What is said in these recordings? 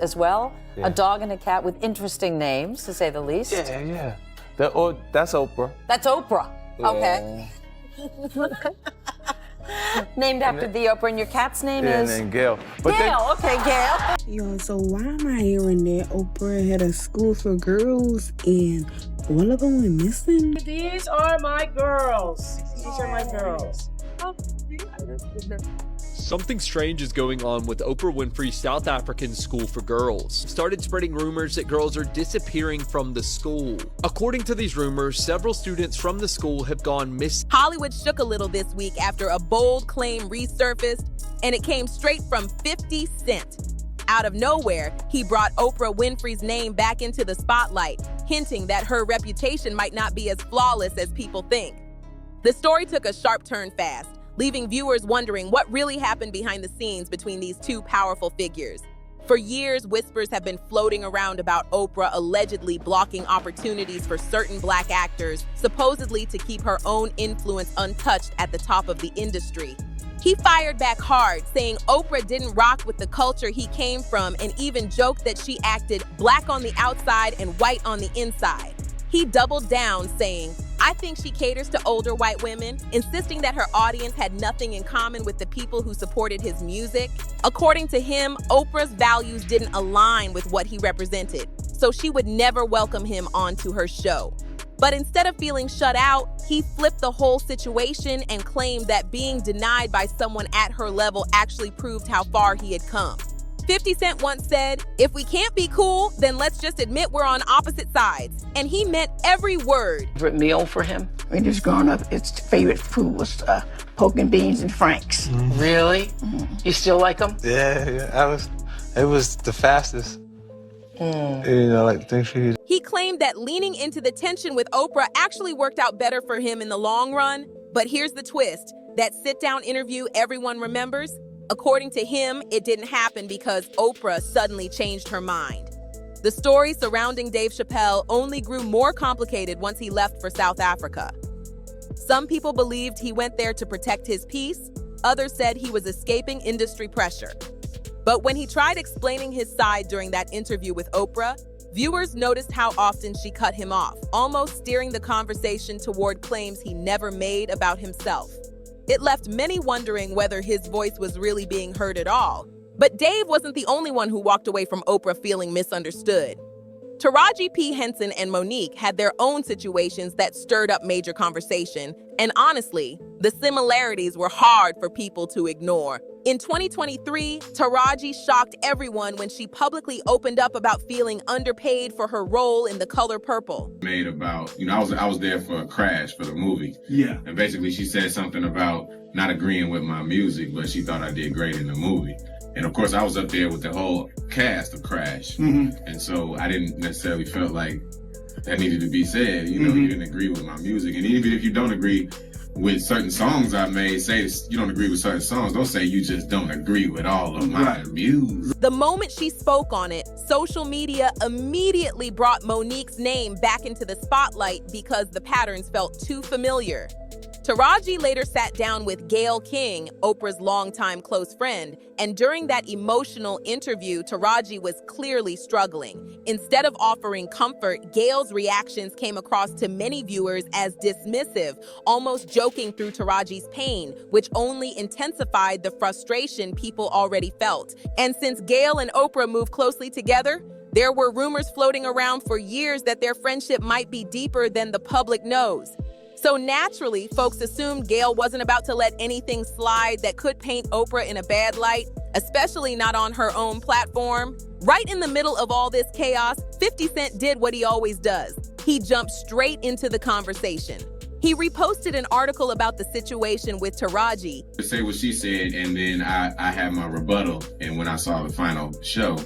as well. Yeah. A dog and a cat with interesting names, to say the least. Yeah. That's Oprah. That's Oprah. Okay. Named after the Oprah, and your cat's name is? And Gail. Gail, okay, Gail. Yo, so why am I hearing that Oprah had a school for girls and all of them went missing? These are my girls. These are my girls. Something strange is going on with Oprah Winfrey's South African School for Girls. Started spreading rumors that girls are disappearing from the school. According to these rumors, several students from the school have gone missing. Hollywood shook a little this week after a bold claim resurfaced, and it came straight from 50 Cent. Out of nowhere, he brought Oprah Winfrey's name back into the spotlight, hinting that her reputation might not be as flawless as people think. The story took a sharp turn fast, leaving viewers wondering what really happened behind the scenes between these two powerful figures. For years, whispers have been floating around about Oprah allegedly blocking opportunities for certain Black actors, supposedly to keep her own influence untouched at the top of the industry. He fired back hard, saying Oprah didn't rock with the culture he came from, and even joked that she acted Black on the outside and white on the inside. He doubled down, saying, "I think she caters to older white women," insisting that her audience had nothing in common with the people who supported his music. According to him, Oprah's values didn't align with what he represented, so she would never welcome him onto her show. But instead of feeling shut out, he flipped the whole situation and claimed that being denied by someone at her level actually proved how far he had come. 50 Cent once said, "If we can't be cool, then let's just admit we're on opposite sides." And he meant every word. Favorite meal for him? When he was growing up, his favorite food was pork and beans and Franks. Mm-hmm. Really? Mm-hmm. You still like them? Yeah. It was the fastest. Like things she. He claimed that leaning into the tension with Oprah actually worked out better for him in the long run. But here's the twist. That sit-down interview everyone remembers? According to him, it didn't happen because Oprah suddenly changed her mind. The story surrounding Dave Chappelle only grew more complicated once he left for South Africa. Some people believed he went there to protect his peace. Others said he was escaping industry pressure. But when he tried explaining his side during that interview with Oprah, viewers noticed how often she cut him off, almost steering the conversation toward claims he never made about himself. It left many wondering whether his voice was really being heard at all. But Dave wasn't the only one who walked away from Oprah feeling misunderstood. Taraji P. Henson and Monique had their own situations that stirred up major conversation, and honestly, the similarities were hard for people to ignore. In 2023, Taraji shocked everyone when she publicly opened up about feeling underpaid for her role in The Color Purple. Made about, I was there for a Crash for the movie. Yeah. And basically she said something about not agreeing with my music, but she thought I did great in the movie. And of course I was up there with the whole cast of Crash. Mm-hmm. And so I didn't necessarily felt like that needed to be said. You didn't agree with my music. And even if you don't agree with certain songs I made, say you don't agree with certain songs, don't say you just don't agree with all of my music. The moment she spoke on it, social media immediately brought Monique's name back into the spotlight because the patterns felt too familiar. Taraji later sat down with Gayle King, Oprah's longtime close friend, and during that emotional interview, Taraji was clearly struggling. Instead of offering comfort, Gayle's reactions came across to many viewers as dismissive, almost joking through Taraji's pain, which only intensified the frustration people already felt. And since Gayle and Oprah moved closely together, there were rumors floating around for years that their friendship might be deeper than the public knows. So naturally, folks assumed Gayle wasn't about to let anything slide that could paint Oprah in a bad light, especially not on her own platform. Right in the middle of all this chaos, 50 Cent did what he always does. He jumped straight into the conversation. He reposted an article about the situation with Taraji. To say what she said, and then I had my rebuttal, and when I saw the final show,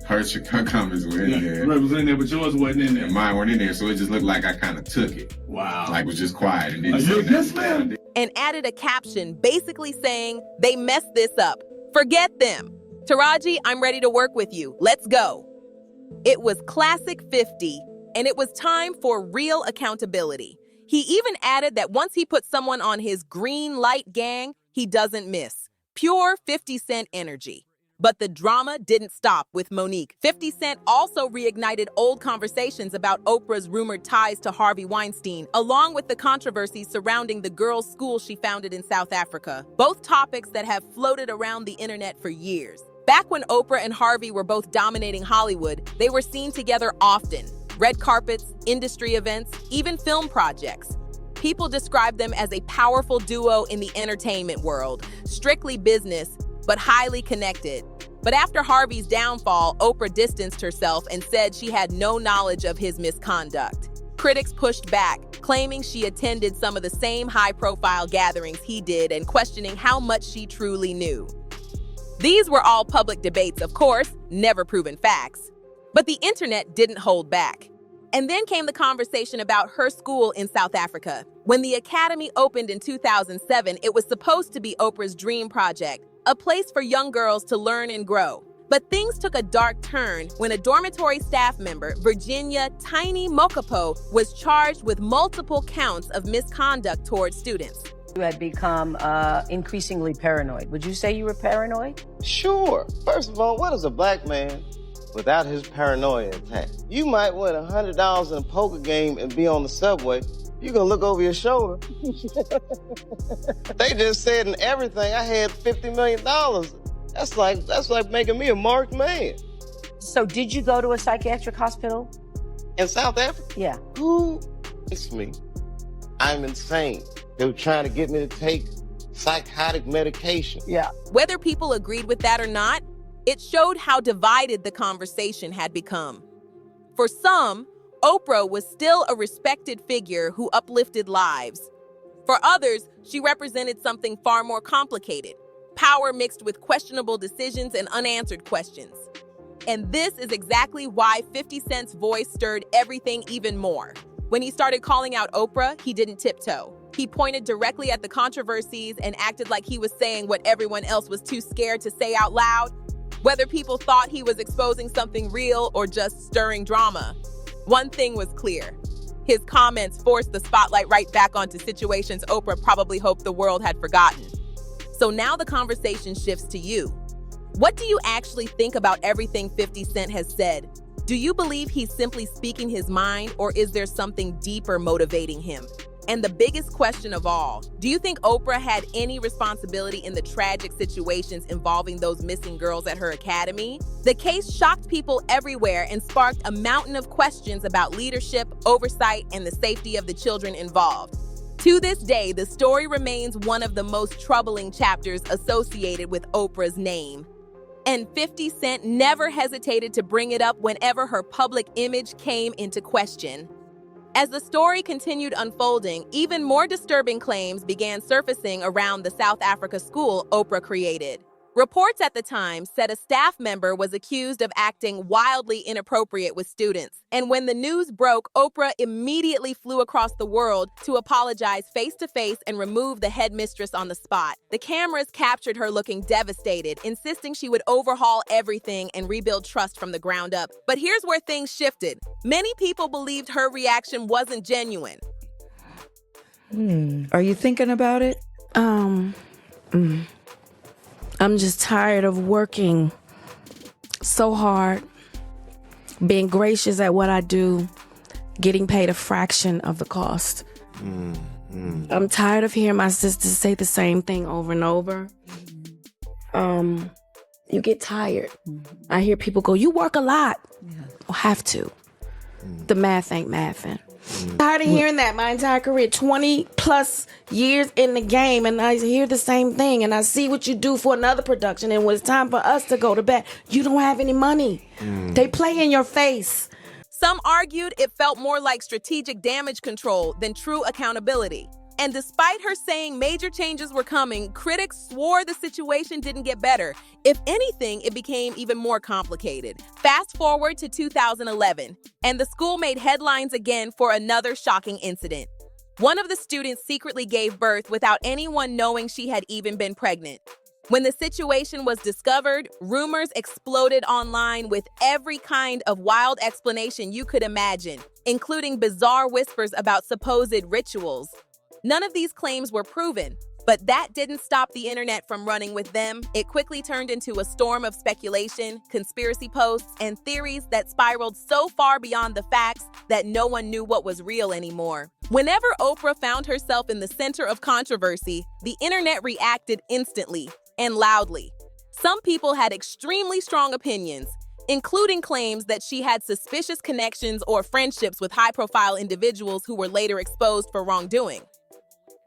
her comments were in there. Right, was in there, but yours wasn't in there. And mine weren't in there, so it just looked like I kind of took it. Wow. Like was just quiet and didn't You're say this nothing. man? And added a caption basically saying, "They messed this up. Forget them. Taraji, I'm ready to work with you. Let's go." It was classic 50, and it was time for real accountability. He even added that once he puts someone on his green light gang, he doesn't miss. Pure 50 Cent energy. But the drama didn't stop with Monique. 50 Cent also reignited old conversations about Oprah's rumored ties to Harvey Weinstein, along with the controversy surrounding the girls' school she founded in South Africa. Both topics that have floated around the internet for years. Back when Oprah and Harvey were both dominating Hollywood, they were seen together often. Red carpets, industry events, even film projects. People described them as a powerful duo in the entertainment world, strictly business, but highly connected. But after Harvey's downfall, Oprah distanced herself and said she had no knowledge of his misconduct. Critics pushed back, claiming she attended some of the same high-profile gatherings he did and questioning how much she truly knew. These were all public debates, of course, never proven facts. But the internet didn't hold back. And then came the conversation about her school in South Africa. When the academy opened in 2007, it was supposed to be Oprah's dream project, a place for young girls to learn and grow. But things took a dark turn when a dormitory staff member, Virginia Tiny Mokapo, was charged with multiple counts of misconduct towards students. You had become increasingly paranoid. Would you say you were paranoid? Sure. First of all, what is a black man without his paranoia intact? You might win $100 in a poker game and be on the subway. You're gonna look over your shoulder. They just said in everything I had $50 million. That's like making me a marked man. So did you go to a psychiatric hospital? In South Africa? Yeah. Who is me? I'm insane. They were trying to get me to take psychotic medication. Yeah. Whether people agreed with that or not, it showed how divided the conversation had become. For some, Oprah was still a respected figure who uplifted lives. For others, she represented something far more complicated, power mixed with questionable decisions and unanswered questions. And this is exactly why 50 Cent's voice stirred everything even more. When he started calling out Oprah, he didn't tiptoe. He pointed directly at the controversies and acted like he was saying what everyone else was too scared to say out loud, whether people thought he was exposing something real or just stirring drama. One thing was clear. His comments forced the spotlight right back onto situations Oprah probably hoped the world had forgotten. So now the conversation shifts to you. What do you actually think about everything 50 Cent has said? Do you believe he's simply speaking his mind, or is there something deeper motivating him? And the biggest question of all, do you think Oprah had any responsibility in the tragic situations involving those missing girls at her academy? The case shocked people everywhere and sparked a mountain of questions about leadership, oversight, and the safety of the children involved. To this day, the story remains one of the most troubling chapters associated with Oprah's name. And 50 Cent never hesitated to bring it up whenever her public image came into question. As the story continued unfolding, even more disturbing claims began surfacing around the South Africa school Oprah created. Reports at the time said a staff member was accused of acting wildly inappropriate with students. And when the news broke, Oprah immediately flew across the world to apologize face-to-face and remove the headmistress on the spot. The cameras captured her looking devastated, insisting she would overhaul everything and rebuild trust from the ground up. But here's where things shifted. Many people believed her reaction wasn't genuine. Are you thinking about it? I'm just tired of working so hard, being gracious at what I do, getting paid a fraction of the cost. I'm tired of hearing my sisters say the same thing over and over. You get tired. I hear people go, you work a lot. I'll have to. The math ain't mathing. Tired of hearing that my entire career, 20 plus years in the game, and I hear the same thing, and I see what you do for another production, and when it's time for us to go to bed, you don't have any money. They play in your face. Some argued it felt more like strategic damage control than true accountability. And despite her saying major changes were coming, critics swore the situation didn't get better. If anything, it became even more complicated. Fast forward to 2011, and the school made headlines again for another shocking incident. One of the students secretly gave birth without anyone knowing she had even been pregnant. When the situation was discovered, rumors exploded online with every kind of wild explanation you could imagine, including bizarre whispers about supposed rituals. None of these claims were proven, But that didn't stop the internet from running with them. It quickly turned into a storm of speculation, conspiracy posts, and theories that spiraled so far beyond the facts that no one knew what was real anymore. Whenever Oprah found herself in the center of controversy, the internet reacted instantly and loudly. Some people had extremely strong opinions, including claims that she had suspicious connections or friendships with high-profile individuals who were later exposed for wrongdoing.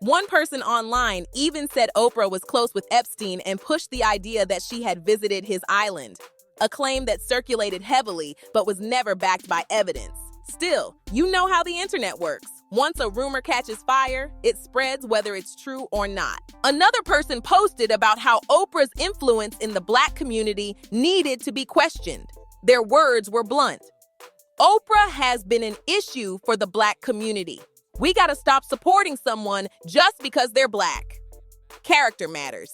One person online even said Oprah was close with Epstein and pushed the idea that she had visited his island, a claim that circulated heavily but was never backed by evidence. Still, you know how the internet works. Once a rumor catches fire, it spreads whether it's true or not. Another person posted about how Oprah's influence in the Black community needed to be questioned. Their words were blunt. Oprah has been an issue for the Black community. We gotta stop supporting someone just because they're Black. Character matters.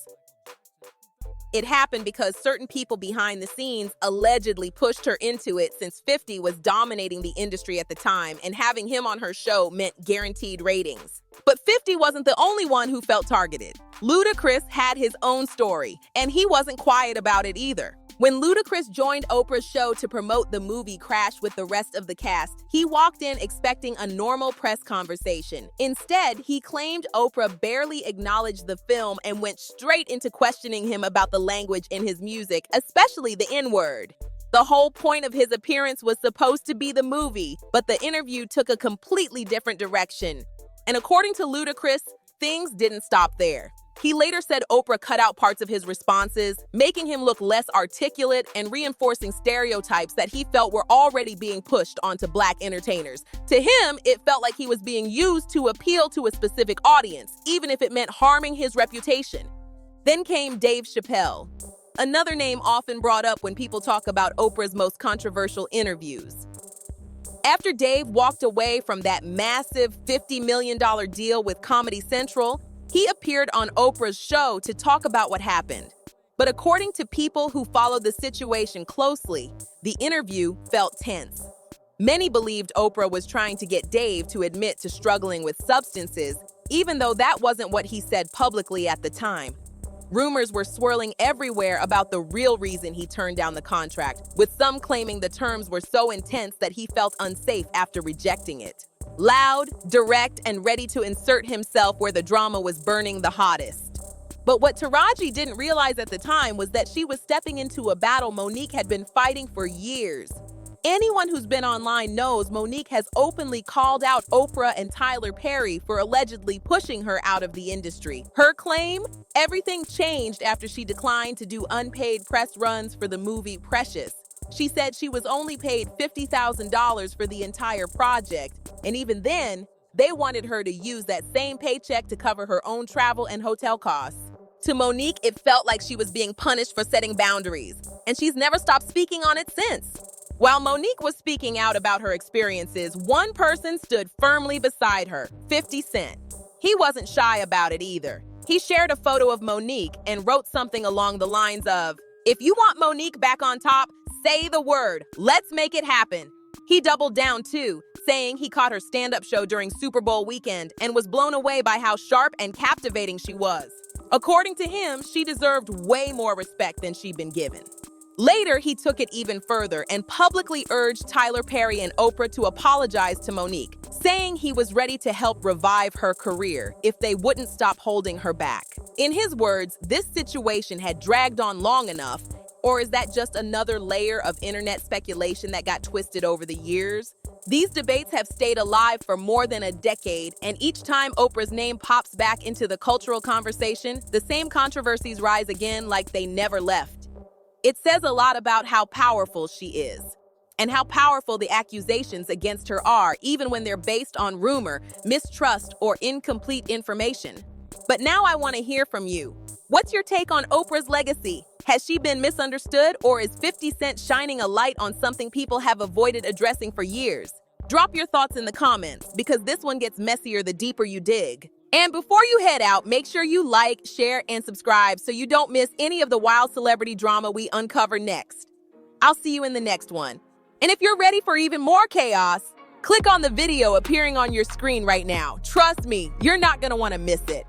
It happened because certain people behind the scenes allegedly pushed her into it, since 50 was dominating the industry at the time, and having him on her show meant guaranteed ratings. But 50 wasn't the only one who felt targeted. Ludacris had his own story, and he wasn't quiet about it either. When Ludacris joined Oprah's show to promote the movie Crash with the rest of the cast, he walked in expecting a normal press conversation. Instead, he claimed Oprah barely acknowledged the film and went straight into questioning him about the language in his music, especially the N-word. The whole point of his appearance was supposed to be the movie, but the interview took a completely different direction. And according to Ludacris, things didn't stop there. He later said Oprah cut out parts of his responses, making him look less articulate and reinforcing stereotypes that he felt were already being pushed onto Black entertainers. To him, it felt like he was being used to appeal to a specific audience, even if it meant harming his reputation. Then came Dave Chappelle, another name often brought up when people talk about Oprah's most controversial interviews. After Dave walked away from that massive $50 million deal with Comedy Central, he appeared on Oprah's show to talk about what happened. But according to people who followed the situation closely, the interview felt tense. Many believed Oprah was trying to get Dave to admit to struggling with substances, even though that wasn't what he said publicly at the time. Rumors were swirling everywhere about the real reason he turned down the contract, with some claiming the terms were so intense that he felt unsafe after rejecting it. Loud, direct, and ready to insert himself where the drama was burning the hottest. But what Taraji didn't realize at the time was that she was stepping into a battle Monique had been fighting for years. Anyone who's been online knows Monique has openly called out Oprah and Tyler Perry for allegedly pushing her out of the industry. Her claim? Everything changed after she declined to do unpaid press runs for the movie Precious. She said she was only paid $50,000 for the entire project, and even then, they wanted her to use that same paycheck to cover her own travel and hotel costs. To Monique, it felt like she was being punished for setting boundaries, and she's never stopped speaking on it since. While Monique was speaking out about her experiences, one person stood firmly beside her, 50 Cent. He wasn't shy about it either. He shared a photo of Monique and wrote something along the lines of, "If you want Monique back on top, say the word. Let's make it happen." He doubled down too, saying he caught her stand-up show during Super Bowl weekend and was blown away by how sharp and captivating she was. According to him, she deserved way more respect than she'd been given. Later, he took it even further and publicly urged Tyler Perry and Oprah to apologize to Monique, saying he was ready to help revive her career if they wouldn't stop holding her back. In his words, this situation had dragged on long enough, or is that just another layer of internet speculation that got twisted over the years? These debates have stayed alive for more than a decade, and each time Oprah's name pops back into the cultural conversation, the same controversies rise again like they never left. It says a lot about how powerful she is, and how powerful the accusations against her are, even when they're based on rumor, mistrust, or incomplete information. But now I want to hear from you. What's your take on Oprah's legacy? Has she been misunderstood, or is 50 Cent shining a light on something people have avoided addressing for years? Drop your thoughts in the comments, because this one gets messier the deeper you dig. And before you head out, make sure you like, share, and subscribe so you don't miss any of the wild celebrity drama we uncover next. I'll see you in the next one. And if you're ready for even more chaos, click on the video appearing on your screen right now. Trust me, you're not going to want to miss it.